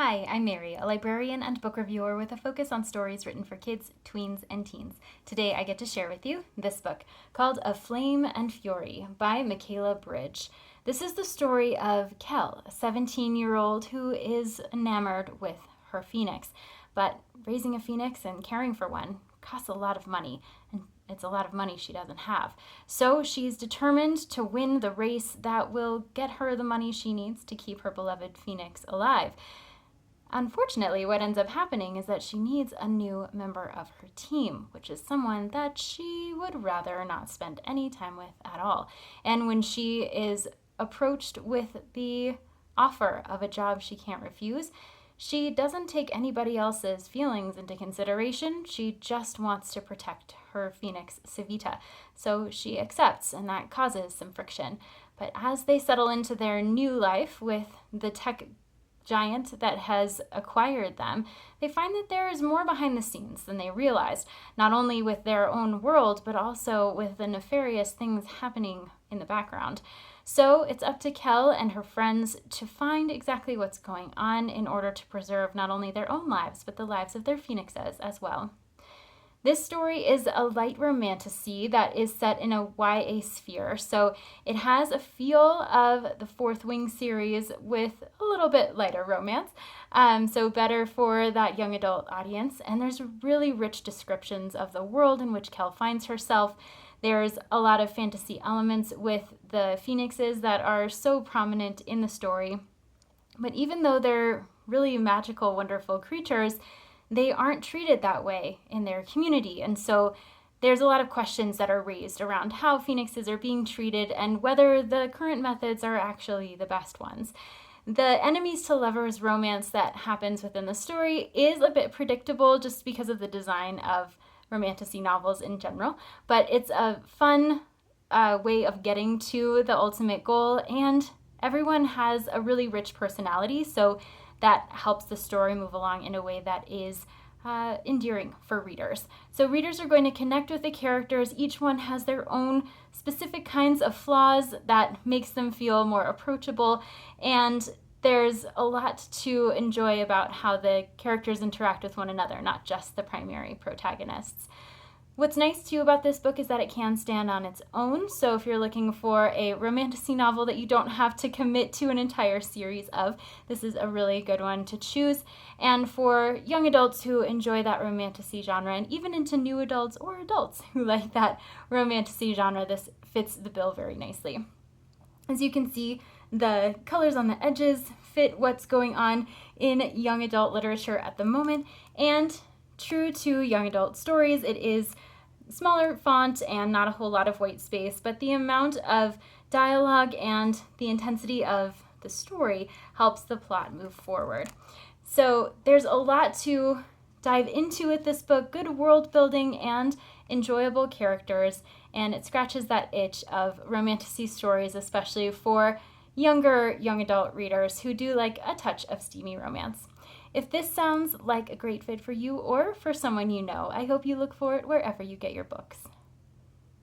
Hi, I'm Mary, a librarian and book reviewer with a focus on stories written for kids, tweens, and teens. Today I get to share with you this book called A Flame and Fury by Michaela Bridge. This is the story of Kel, a 17-year-old who is enamored with her phoenix. But raising a phoenix and caring for one costs a lot of money, and it's a lot of money she doesn't have. So she's determined to win the race that will get her the money she needs to keep her beloved phoenix alive. Unfortunately, what ends up happening is that she needs a new member of her team, which is someone that she would rather not spend any time with at all. And when she is approached with the offer of a job she can't refuse, she doesn't take anybody else's feelings into consideration. She just wants to protect her phoenix, Savita. So she accepts, and that causes some friction. But as they settle into their new life with the tech giant that has acquired them, they find that there is more behind the scenes than they realized, not only with their own world, but also with the nefarious things happening in the background. So it's up to Kel and her friends to find exactly what's going on in order to preserve not only their own lives, but the lives of their phoenixes as well. This story is a light romantasy that is set in a YA sphere, so it has a feel of the Fourth Wing series with a little bit lighter romance, so better for that young adult audience. And there's really rich descriptions of the world in which Kel finds herself. There's a lot of fantasy elements with the phoenixes that are so prominent in the story. But even though they're really magical, wonderful creatures, they aren't treated that way in their community. And so there's a lot of questions that are raised around how phoenixes are being treated and whether the current methods are actually the best ones. The enemies to lovers romance that happens within the story is a bit predictable just because of the design of romantasy novels in general, but it's a fun way of getting to the ultimate goal, and everyone has a really rich personality, so that helps the story move along in a way that is endearing for readers. So readers are going to connect with the characters. Each one has their own specific kinds of flaws that makes them feel more approachable, and there's a lot to enjoy about how the characters interact with one another, not just the primary protagonists. What's nice too about this book is that it can stand on its own, so if you're looking for a romantasy novel that you don't have to commit to an entire series of, this is a really good one to choose. And for young adults who enjoy that romantasy genre, and even into new adults or adults who like that romantasy genre, this fits the bill very nicely. As you can see, the colors on the edges fit what's going on in young adult literature at the moment, and true to young adult stories, it is smaller font and not a whole lot of white space, but the amount of dialogue and the intensity of the story helps the plot move forward. So there's a lot to dive into with this book, good world building and enjoyable characters, and it scratches that itch of romantasy stories, especially for younger young adult readers who do like a touch of steamy romance. If this sounds like a great fit for you or for someone you know, I hope you look for it wherever you get your books.